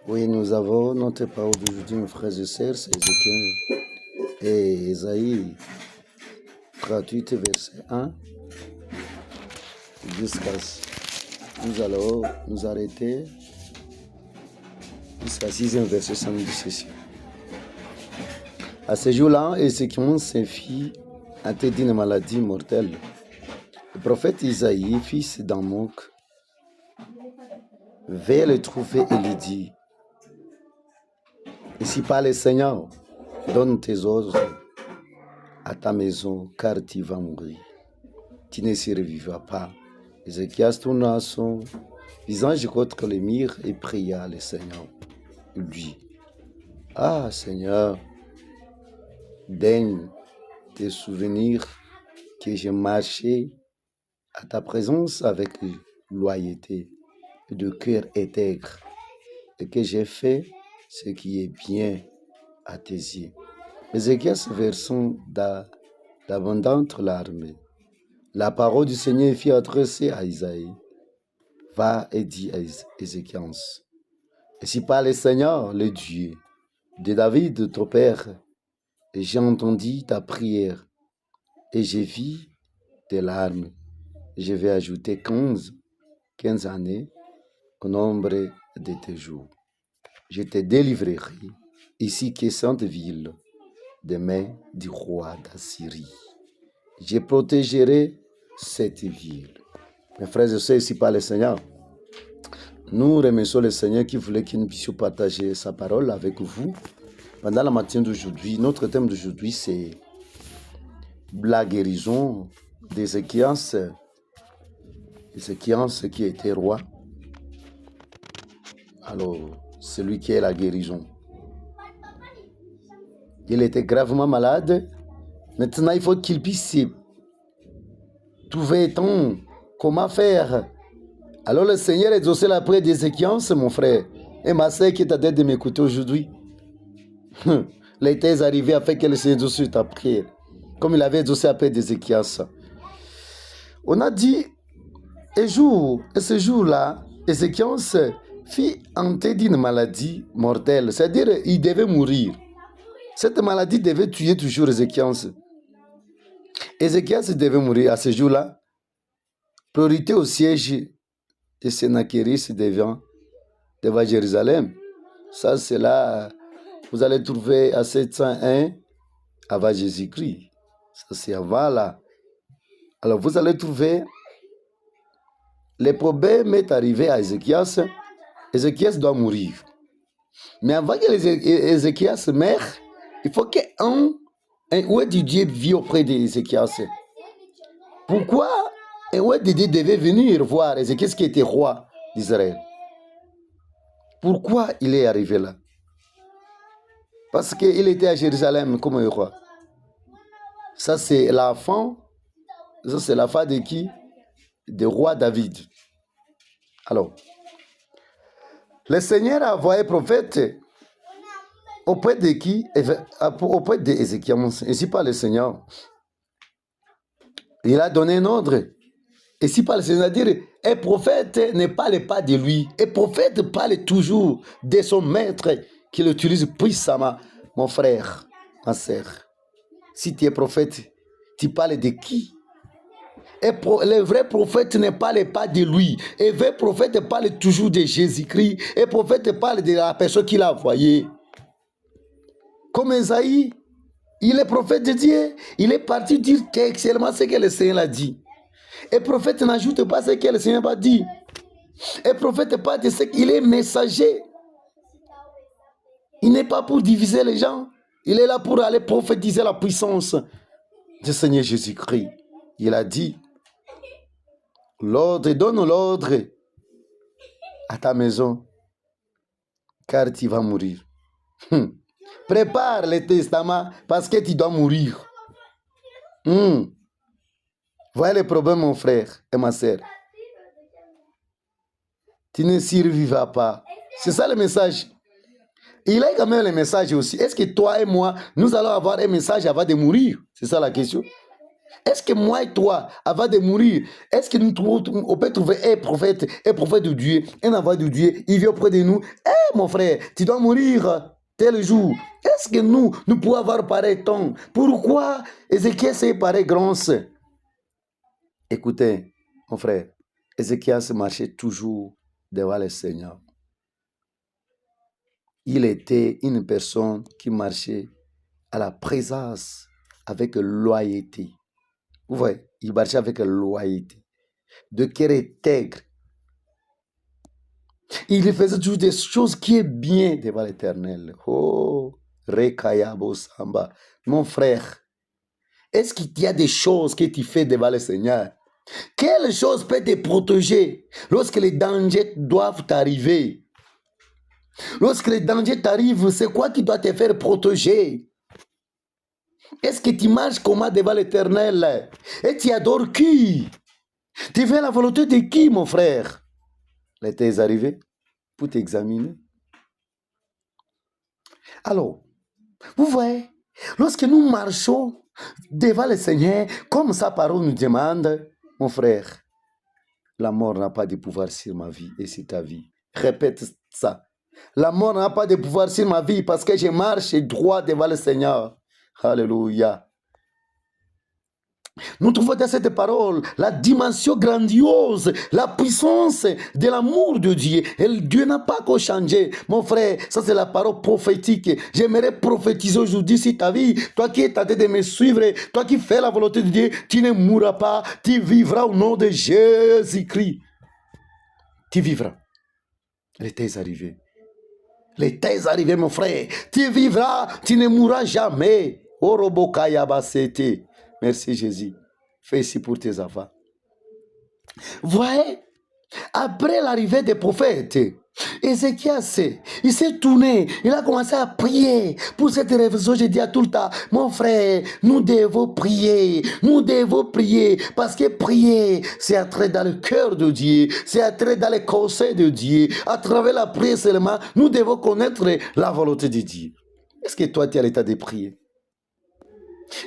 Oui, nous avons notre parole d'aujourd'hui, mes frères et sœurs, c'est Ézéchiel et Ésaïe 38, verset 1 jusqu'à... Nous allons nous arrêter jusqu'à 6e verset, ça nous dit ceci. À ce jour-là, Ézéchiel s'enfuit atteint d'une maladie mortelle. Le prophète Isaïe, fils d'Amoc, vint le trouver et lui dit: Ici par le Seigneur, donne tes os à ta maison, car tu vas mourir. Tu ne survivras pas. Ézéchias tourna son visage contre le mur et pria le Seigneur. Il dit: Ah Seigneur, daigne te souvenir que j'ai marché à ta présence avec loyauté et de cœur intègre, et que j'ai fait ce qui est bien à tes yeux. Ézéchias versant d'abondantes larmes. La parole du Seigneur fut adressée à Isaïe. Va et dis à Ézéchias: Ainsi parle le Seigneur, le Dieu de David, ton père, et j'ai entendu ta prière, et j'ai vu tes larmes. Je vais ajouter 15 années au nombre de tes jours. Je te délivrerai ici que sainte ville des mains du roi d'Assyrie. Je protégerai cette ville. Mes frères et sœurs, ici par le Seigneur, nous remercions le Seigneur qui voulait que nous puissions partager sa parole avec vous. Pendant la matinée d'aujourd'hui, notre thème d'aujourd'hui, c'est la guérison d'Ézéchias. Ézéchias qui était roi. Alors, celui qui est la guérison. Il était gravement malade. Maintenant, il faut qu'il puisse trouver temps. Comment faire? Alors, le Seigneur exaucé la prière d'Ézéchias, mon frère, et ma sœur qui est en train de m'écouter aujourd'hui. L'été est arrivé afin que le Seigneur exauce ta prière, comme il avait exaucé la prière d'Ézéchias. On a dit, et ce jour-là, Ézéchias fut hanté d'une maladie mortelle, c'est-à-dire il devait mourir. Cette maladie devait tuer toujours Ézéchias. Ézéchias devait mourir à ce jour-là. Priorité au siège de Sennacherib devant Jérusalem. Ça, c'est là, vous allez trouver à 701 avant Jésus-Christ. Ça, c'est avant là. Alors, vous allez trouver, le problème est arrivé à Ézéchias. Ézéchias doit mourir. Mais avant que Ézéchias meure, il faut qu'un oued de Dieu vit auprès d'Ézéchias. Pourquoi un oued de Dieu devait venir voir Ézéchias qui était roi d'Israël? Pourquoi il est arrivé là? Parce qu'il était à Jérusalem comme un roi. Ça, c'est la fin. Ça, c'est la fin de qui? De roi David. Alors, le Seigneur a envoyé prophète auprès de qui? Auprès d'Ézéchias. Ainsi par le Seigneur. Il a donné un ordre. Ainsi par le Seigneur, c'est-à-dire, un prophète ne parle pas de lui. Un prophète parle toujours de son maître qui l'utilise puissamment. Mon frère, ma sœur, si tu es prophète, tu parles de qui? Le vrai prophète ne parle pas de lui. Le vrai prophète parle toujours de Jésus-Christ. Le prophète parle de la personne qu'il a envoyée. Comme Esaïe, il est prophète de Dieu. Il est parti dire excellent ce que le Seigneur a dit. Et le prophète n'ajoute pas ce que le Seigneur a dit. Et le prophète parle de ce qu'il est messager. Il n'est pas pour diviser les gens. Il est là pour aller prophétiser la puissance du Seigneur Jésus-Christ. Il a dit, donne l'ordre à ta maison, car tu vas mourir. Prépare le testament parce que tu dois mourir. Voilà le problème, mon frère et ma sœur. Tu ne survivras pas. C'est ça le message. Il a quand même le message aussi. Est-ce que toi et moi, nous allons avoir un message avant de mourir? C'est ça la question. Est-ce que moi et toi, avant de mourir, est-ce que on peut trouver un prophète de Dieu, un envoyé de Dieu, il vient auprès de nous? Eh mon frère, tu dois mourir tel jour. Est-ce que nous pouvons avoir pareil temps? Pourquoi Ézéchias s'est pareil grand? Écoutez, mon frère, Ézéchias marchait toujours devant le Seigneur. Il était une personne qui marchait à la présence avec loyauté. Vous voyez, il marchait avec loyauté, de cœur intègre. Il faisait toujours des choses qui est bien devant l'Éternel. Oh, Rekayabo Samba. Mon frère, est-ce qu'il y a des choses que tu fais devant le Seigneur? Quelle chose peut te protéger lorsque les dangers doivent t'arriver? Lorsque les dangers t'arrivent, c'est quoi qui doit te faire protéger? Est-ce que tu marches comment devant l'Éternel? Et tu adores qui? Tu fais la volonté de qui, mon frère? L'été est arrivé pour t'examiner. Alors, vous voyez, lorsque nous marchons devant le Seigneur, comme sa parole nous demande, mon frère, la mort n'a pas de pouvoir sur ma vie et sur ta vie. Répète ça. La mort n'a pas de pouvoir sur ma vie parce que je marche droit devant le Seigneur. Alléluia. Nous trouvons dans cette parole la dimension grandiose, la puissance de l'amour de Dieu. Et Dieu n'a pas qu'à changer. Mon frère, ça c'est la parole prophétique. J'aimerais prophétiser aujourd'hui sur ta vie. Toi qui es tenté de me suivre, toi qui fais la volonté de Dieu, tu ne mourras pas. Tu vivras au nom de Jésus-Christ. Tu vivras. L'été est arrivé. L'été est arrivé, mon frère. Tu vivras, tu ne mourras jamais. Orobokayabasete. Merci Jésus. Fais ici pour tes enfants. Voyez, après l'arrivée des prophètes, Ézéchias, il s'est tourné, il a commencé à prier. Pour cette raison, je dis à tout le temps, mon frère, nous devons prier. Nous devons prier parce que prier, c'est entrer dans le cœur de Dieu, c'est entrer dans les conseils de Dieu. À travers la prière seulement, nous devons connaître la volonté de Dieu. Est-ce que toi, tu es à l'état de prier?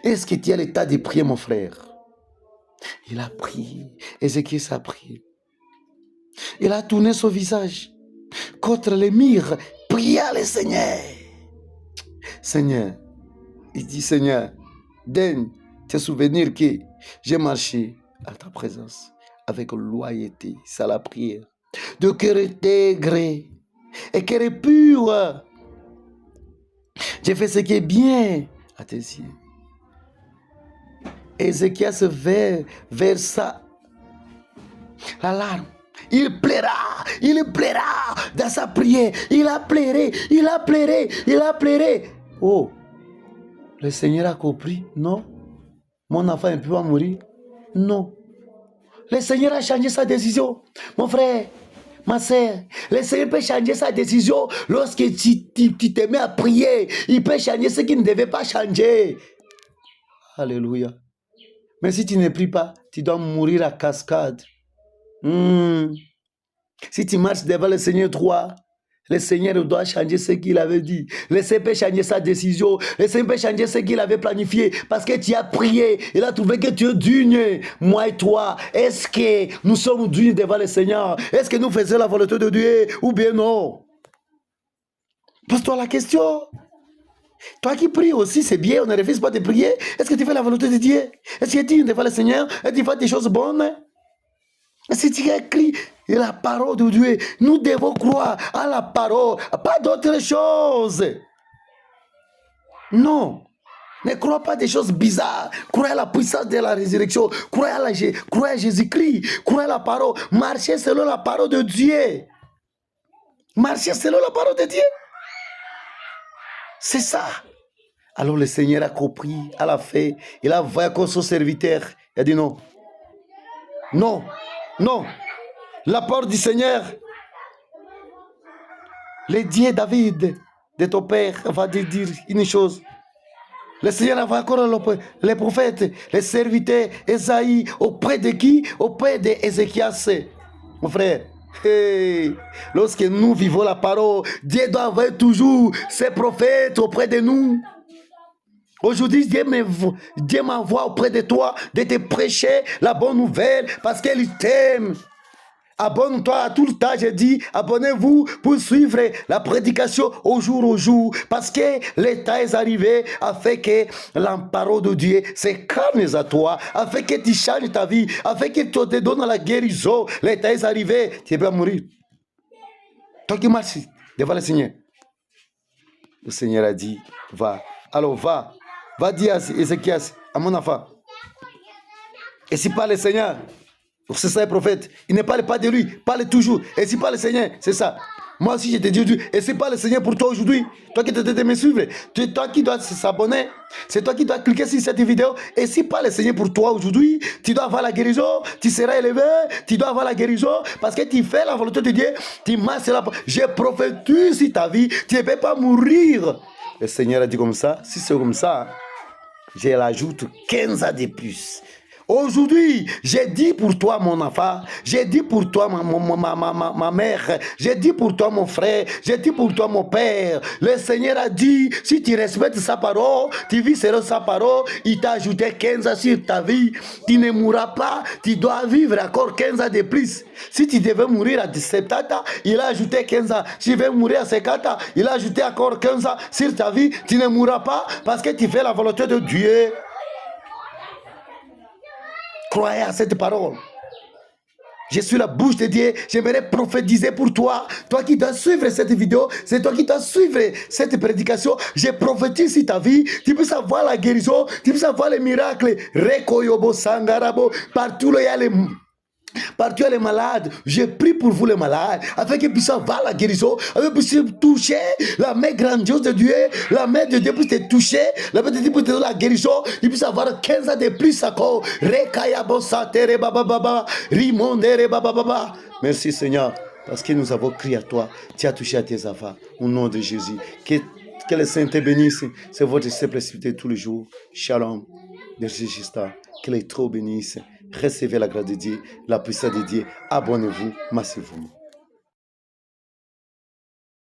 Est-ce que tu es à l'état de prier, mon frère? Il a prié. Ézéchias a prié. Il a tourné son visage contre les murs, pria le Seigneur. Seigneur, il dit, Seigneur, daigne te souvenir que j'ai marché à ta présence avec loyauté, c'est la prière, de cœur intègre et cœur pur. J'ai fait ce qui est bien à tes yeux. Ézéchias versa la larme. Il plaira dans sa prière. Il a pleuré. Oh, le Seigneur a compris? Non. Mon enfant ne peut pas mourir? Non. Le Seigneur a changé sa décision. Mon frère, ma soeur, le Seigneur peut changer sa décision lorsque tu te mets à prier. Il peut changer ce qui ne devait pas changer. Alléluia. Mais si tu ne pries pas, tu dois mourir à cascade. Si tu marches devant le Seigneur droit, le Seigneur doit changer ce qu'il avait dit. Le Seigneur peut changer sa décision. Le Seigneur peut changer ce qu'il avait planifié. Parce que tu as prié. Il a trouvé que tu es digne. Moi et toi, est-ce que nous sommes dignes devant le Seigneur? Est-ce que nous faisons la volonté de Dieu ou bien non? Pose-toi la question. Toi qui pries aussi, c'est bien, on ne refuse pas de prier. Est-ce que tu fais la volonté de Dieu? Est-ce que tu es digne devant le Seigneur? Est-ce que tu fais des choses bonnes? Est-ce que tu écris la parole de Dieu? Nous devons croire à la parole, pas d'autres choses. Non. Ne crois pas des choses bizarres. Crois à la puissance de la résurrection. Crois à Jésus-Christ. Crois à la parole. Marchez selon la parole de Dieu. Marchez selon la parole de Dieu. C'est ça. Alors le Seigneur a compris, à la fin, il a envoyé comme son serviteur. Il a dit non. Non. Non. La parole du Seigneur. Le Dieu David, de ton père, va te dire une chose. Le Seigneur a envoyé encore les prophètes, les serviteurs, Esaïe, auprès de qui? Auprès d'Ézéchias. Mon frère. Hey, lorsque nous vivons la parole, Dieu doit envoyer toujours ses prophètes auprès de nous. Aujourd'hui, Dieu m'envoie auprès de toi de te prêcher la bonne nouvelle parce qu'il t'aime. Abonne-toi à tout le temps, j'ai dit, abonnez-vous pour suivre la prédication au jour, parce que l'état est arrivé afin que l'emparo de Dieu s'incarne à toi, afin que tu changes ta vie, afin que tu te donnes la guérison. L'état est arrivé, tu vas mourir. Toi qui marches devant le Seigneur. Le Seigneur a dit, va. Alors va dire à Ézéchias, à mon enfant. Et si pas le Seigneur, c'est ça le prophète. Il ne parle pas de lui, parle toujours. Et si pas le Seigneur, c'est ça. Moi aussi, je te dis aujourd'hui, et c'est pas le Seigneur pour toi aujourd'hui. Toi qui te me suivre, c'est toi qui dois s'abonner. C'est toi qui dois cliquer sur cette vidéo. Et si pas le Seigneur pour toi aujourd'hui, tu dois avoir la guérison, tu seras élevé, tu dois avoir la guérison, parce que tu fais la volonté de Dieu, tu marches là. Je prophétise sur ta vie, tu ne peux pas mourir. Le Seigneur a dit comme ça, si c'est comme ça, je l'ajoute 15 ans de plus. Aujourd'hui, j'ai dit pour toi mon enfant, j'ai dit pour toi ma mère, j'ai dit pour toi mon frère, j'ai dit pour toi mon père. Le Seigneur a dit, si tu respectes sa parole, tu vis selon sa parole, il t'a ajouté 15 ans sur ta vie. Tu ne mourras pas, tu dois vivre encore 15 ans de plus. Si tu devais mourir à 17 ans, il a ajouté 15 ans. Si tu veux mourir à 50 ans, il a ajouté encore 15 ans sur ta vie. Tu ne mourras pas parce que tu fais la volonté de Dieu. Croyez à cette parole. Je suis la bouche de Dieu. J'aimerais prophétiser pour toi. Toi qui dois suivre cette vidéo, c'est toi qui dois suivre cette prédication. Je prophétise sur ta vie. Tu peux savoir la guérison. Tu peux savoir les miracles. Rekoyobo sangarabo. Partout là, il y a les... Partout les malades, je prie pour vous les malades, afin qu'ils puissent avoir la guérison, afin qu'ils puissent toucher la main grandiose de Dieu, la main de Dieu puisse te toucher, la main de Dieu puisse te donner la guérison, ils puissent avoir 15 ans de plus encore. Merci Seigneur, parce que nous avons crié à toi, tu as touché à tes enfants, au nom de Jésus. Que le Saint te bénisse, c'est votre simplicité tous les jours. Shalom, de Jésus, que les trop bénisse. Recevez la grâce de Dieu, la puissance de Dieu. Abonnez-vous massivement.